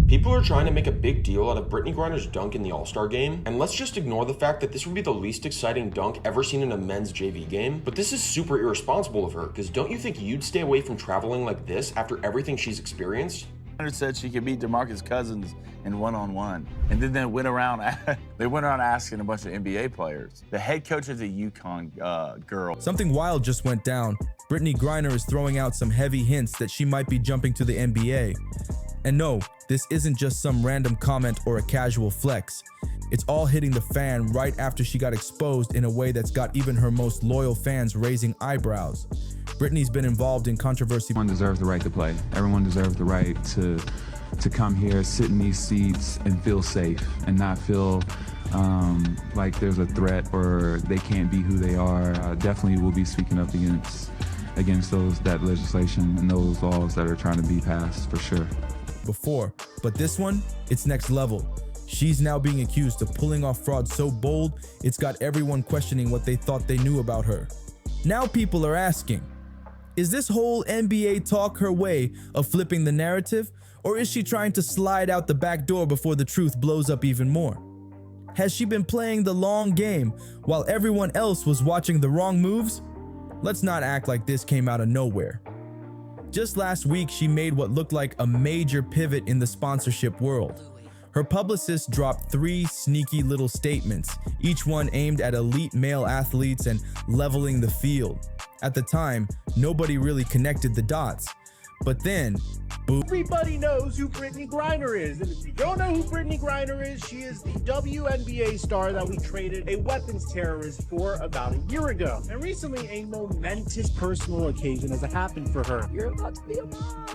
People are trying to make a big deal out of Brittney Griner's dunk in the All-Star game, and let's just ignore the fact that this would be the least exciting dunk ever seen in a men's JV game. But this is super irresponsible of her, because don't you think you'd stay away from traveling like this after everything she's experienced? Said she could beat DeMarcus Cousins in one-on-one, and then they went around asking a bunch of NBA players. The head coach is a UConn girl. Something wild just went down. Brittney Griner is throwing out some heavy hints that she might be jumping to the NBA. And no, this isn't just some random comment or a casual flex. It's all hitting the fan right after she got exposed in a way that's got even her most loyal fans raising eyebrows. Brittney's been involved in controversy. Everyone deserves the right to play. Everyone deserves the right to come here, sit in these seats, and feel safe, and not feel like there's a threat or they can't be who they are. Definitely will be speaking up against that legislation and those laws that are trying to be passed, for sure. Before, but this one, it's next level. She's now being accused of pulling off fraud so bold, it's got everyone questioning what they thought they knew about her. Now people are asking, is this whole NBA talk her way of flipping the narrative, or is she trying to slide out the back door before the truth blows up even more? Has she been playing the long game while everyone else was watching the wrong moves? Let's not act like this came out of nowhere. Just last week, she made what looked like a major pivot in the sponsorship world. Her publicist dropped 3 sneaky little statements, each one aimed at elite male athletes and leveling the field. At the time, nobody really connected the dots. But then, boom. Everybody knows who Brittney Griner is. And if you don't know who Brittney Griner is, she is the WNBA star that we traded a weapons terrorist for about a year ago. And recently, a momentous personal occasion has happened for her. You're about to be a mom.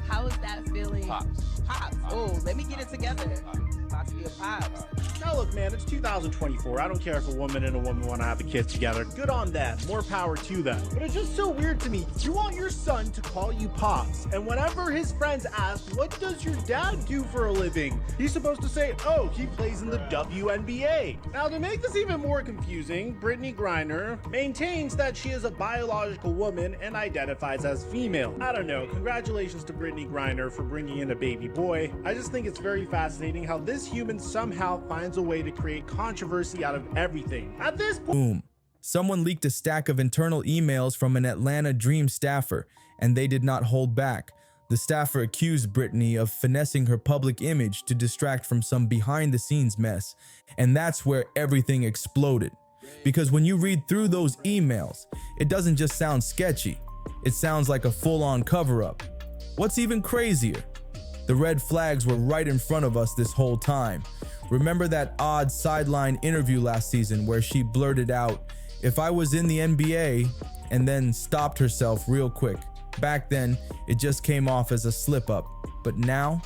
How is that feeling? Pops. Oh, let me get it together. About to be a pops. Now look, man, it's 2024. I don't care if a woman and a woman want to have a kid together. Good on them. More power to them. But it's just so weird to me. You want your son to call you Pops, and whenever his friends ask, what does your dad do for a living? He's supposed to say, oh, he plays in the WNBA. Now, to make this even more confusing, Brittney Griner maintains that she is a biological woman and identifies as female. I don't know. Congratulations to Brittney Griner for bringing in a baby boy. I just think it's very fascinating how this human somehow finds a way to create controversy out of everything. At this point, boom. Someone leaked a stack of internal emails from an Atlanta Dream staffer, and they did not hold back. The staffer accused Brittney of finessing her public image to distract from some behind-the-scenes mess, and that's where everything exploded. Because when you read through those emails, it doesn't just sound sketchy, it sounds like a full-on cover-up. What's even crazier? The red flags were right in front of us this whole time. Remember that odd sideline interview last season where she blurted out, "If I was in the NBA," and then stopped herself real quick. Back then, it just came off as a slip-up. But now,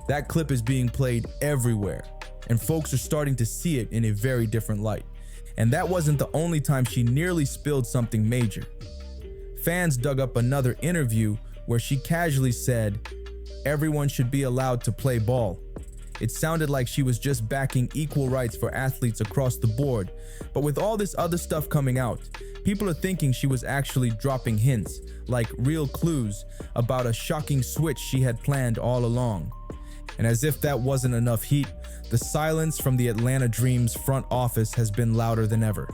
that clip is being played everywhere, and folks are starting to see it in a very different light. And that wasn't the only time she nearly spilled something major. Fans dug up another interview where she casually said, "Everyone should be allowed to play ball." It sounded like she was just backing equal rights for athletes across the board, but with all this other stuff coming out, people are thinking she was actually dropping hints, like real clues, about a shocking switch she had planned all along. And as if that wasn't enough heat, the silence from the Atlanta Dream's front office has been louder than ever.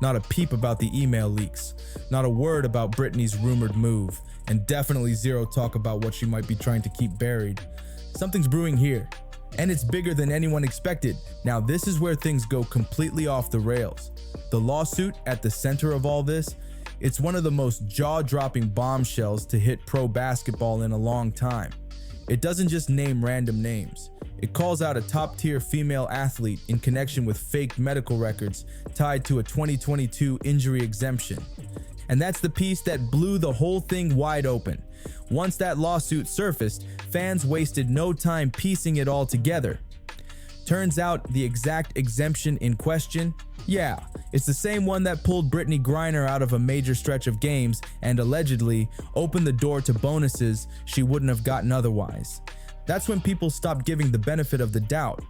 Not a peep about the email leaks, not a word about Brittney's rumored move, and definitely zero talk about what she might be trying to keep buried. Something's brewing here, and it's bigger than anyone expected. Now this is where things go completely off the rails. The lawsuit at the center of all this, it's one of the most jaw-dropping bombshells to hit pro basketball in a long time. It doesn't just name random names. It calls out a top-tier female athlete in connection with fake medical records tied to a 2022 injury exemption. And that's the piece that blew the whole thing wide open. Once that lawsuit surfaced, fans wasted no time piecing it all together. Turns out the exact exemption in question, yeah, it's the same one that pulled Brittney Griner out of a major stretch of games and allegedly opened the door to bonuses she wouldn't have gotten otherwise. That's when people stopped giving the benefit of the doubt.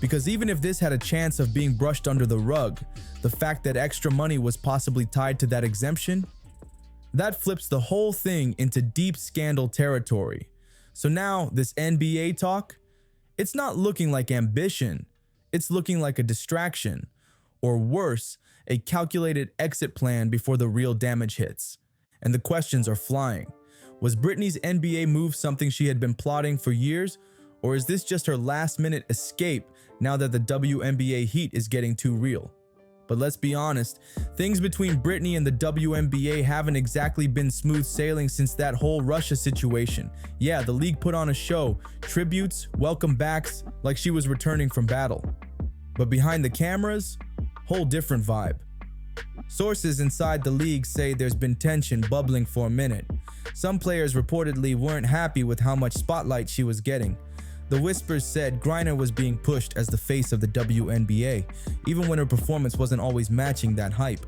Because even if this had a chance of being brushed under the rug, the fact that extra money was possibly tied to that exemption, that flips the whole thing into deep scandal territory. So now this NBA talk, it's not looking like ambition, it's looking like a distraction, or worse, a calculated exit plan before the real damage hits. And the questions are flying. Was Brittney's NBA move something she had been plotting for years, or is this just her last-minute escape now that the WNBA heat is getting too real? But let's be honest, things between Brittney and the WNBA haven't exactly been smooth sailing since that whole Russia situation. Yeah, the league put on a show, tributes, welcome backs, like she was returning from battle. But behind the cameras, whole different vibe. Sources inside the league say there's been tension bubbling for a minute. Some players reportedly weren't happy with how much spotlight she was getting. The whispers said Griner was being pushed as the face of the WNBA, even when her performance wasn't always matching that hype.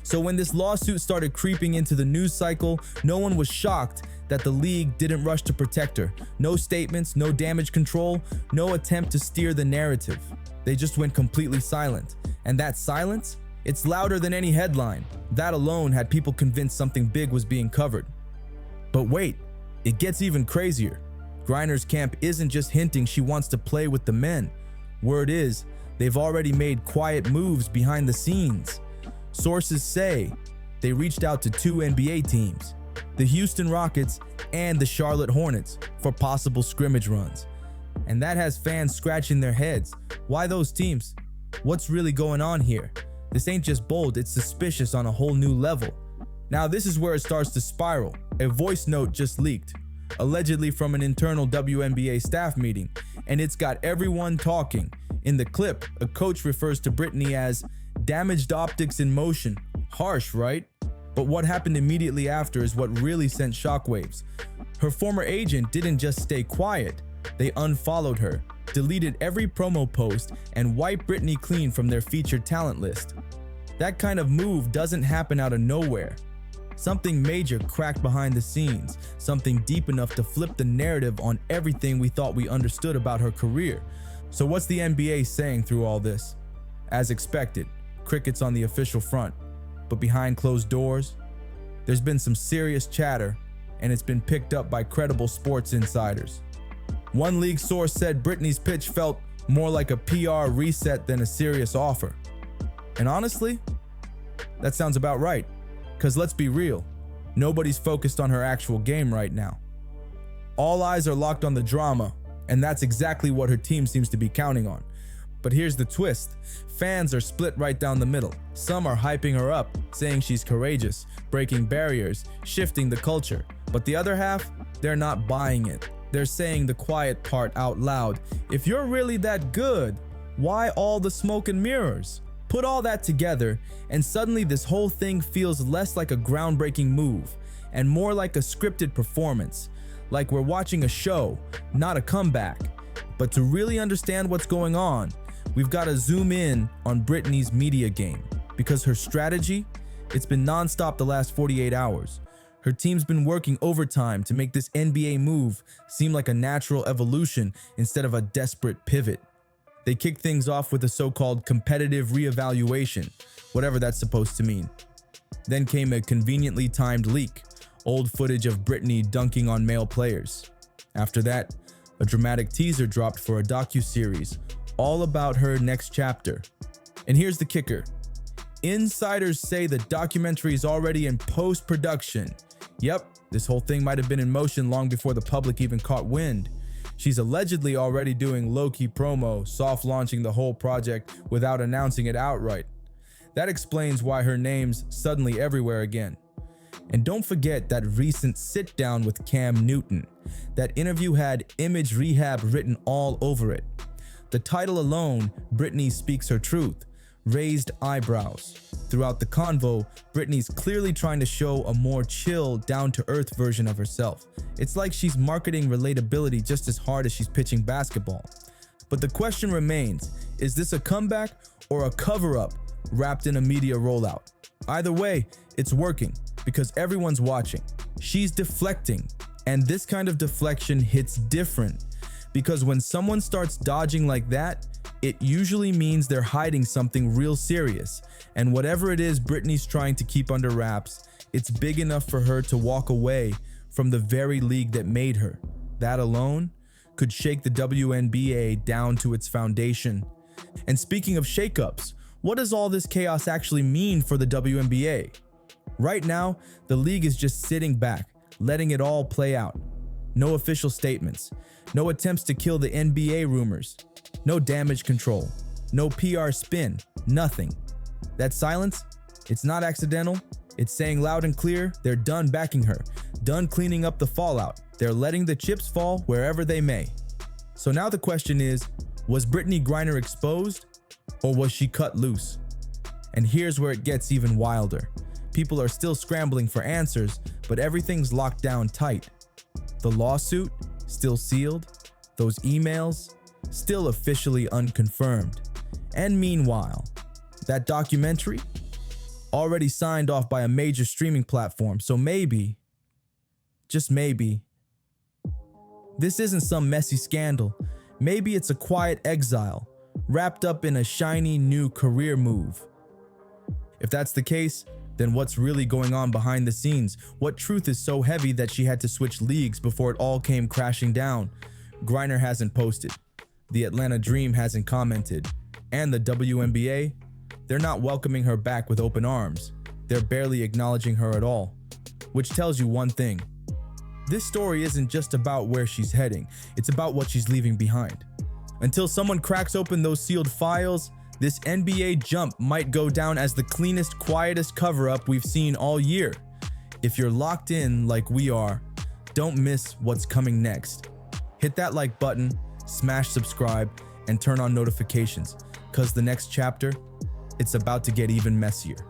So when this lawsuit started creeping into the news cycle, no one was shocked that the league didn't rush to protect her. No statements, no damage control, no attempt to steer the narrative. They just went completely silent. And that silence? It's louder than any headline. That alone had people convinced something big was being covered. But wait, it gets even crazier. Griner's camp isn't just hinting she wants to play with the men. Word is, they've already made quiet moves behind the scenes. Sources say they reached out to 2 NBA teams, the Houston Rockets and the Charlotte Hornets, for possible scrimmage runs. And that has fans scratching their heads. Why those teams? What's really going on here? This ain't just bold, it's suspicious on a whole new level. Now this is where it starts to spiral. A voice note just leaked, allegedly from an internal WNBA staff meeting, and it's got everyone talking. In the clip, a coach refers to Brittney as damaged optics in motion. Harsh, right? But what happened immediately after is what really sent shockwaves. Her former agent didn't just stay quiet, they unfollowed her, deleted every promo post, and wiped Brittney clean from their featured talent list. That kind of move doesn't happen out of nowhere. Something major cracked behind the scenes, something deep enough to flip the narrative on everything we thought we understood about her career. So what's the NBA saying through all this? As expected, crickets on the official front. But behind closed doors, there's been some serious chatter, and it's been picked up by credible sports insiders. One league source said Brittney's pitch felt more like a PR reset than a serious offer. And honestly, that sounds about right. Because let's be real, nobody's focused on her actual game right now. All eyes are locked on the drama, and that's exactly what her team seems to be counting on. But here's the twist. Fans are split right down the middle. Some are hyping her up, saying she's courageous, breaking barriers, shifting the culture. But the other half, they're not buying it. They're saying the quiet part out loud. If you're really that good, why all the smoke and mirrors? Put all that together, and suddenly this whole thing feels less like a groundbreaking move and more like a scripted performance. Like we're watching a show, not a comeback. But to really understand what's going on, we've got to zoom in on Brittney's media game, because her strategy, it's been nonstop the last 48 hours. Her team's been working overtime to make this NBA move seem like a natural evolution instead of a desperate pivot. They kicked things off with a so-called competitive reevaluation, whatever that's supposed to mean. Then came a conveniently timed leak, old footage of Brittney dunking on male players. After that, a dramatic teaser dropped for a docuseries all about her next chapter. And here's the kicker. Insiders say the documentary is already in post-production. Yep, this whole thing might have been in motion long before the public even caught wind. She's allegedly already doing low-key promo, soft launching the whole project without announcing it outright. That explains why her name's suddenly everywhere again. And don't forget that recent sit-down with Cam Newton. That interview had image rehab written all over it. The title alone, Brittney Speaks Her Truth, raised eyebrows. Throughout the convo, Brittney's clearly trying to show a more chill, down-to-earth version of herself. It's like she's marketing relatability just as hard as she's pitching basketball. But the question remains, is this a comeback or a cover-up wrapped in a media rollout? Either way, it's working because everyone's watching. She's deflecting, and this kind of deflection hits different because when someone starts dodging like that, it usually means they're hiding something real serious. And whatever it is Brittney's trying to keep under wraps, it's big enough for her to walk away from the very league that made her, that alone could shake the WNBA down to its foundation. And speaking of shakeups, what does all this chaos actually mean for the WNBA? Right now, the league is just sitting back, letting it all play out. No official statements, no attempts to kill the NBA rumors, no damage control, no PR spin, nothing. That silence, it's not accidental. It's saying loud and clear they're done backing her, done cleaning up the fallout. They're letting the chips fall wherever they may. So now the question is, was Brittney Griner exposed or was she cut loose? And here's where it gets even wilder. People are still scrambling for answers, but everything's locked down tight. The lawsuit, still sealed. Those emails, still officially unconfirmed. And meanwhile, that documentary, already signed off by a major streaming platform, so maybe, just maybe, this isn't some messy scandal. Maybe it's a quiet exile, wrapped up in a shiny new career move. If that's the case, then what's really going on behind the scenes? What truth is so heavy that she had to switch leagues before it all came crashing down? Griner hasn't posted. The Atlanta Dream hasn't commented. And the WNBA, they're not welcoming her back with open arms. They're barely acknowledging her at all. Which tells you one thing. This story isn't just about where she's heading, it's about what she's leaving behind. Until someone cracks open those sealed files, this NBA jump might go down as the cleanest, quietest cover-up we've seen all year. If you're locked in like we are, don't miss what's coming next. Hit that like button, smash subscribe, and turn on notifications, cause the next chapter, it's about to get even messier.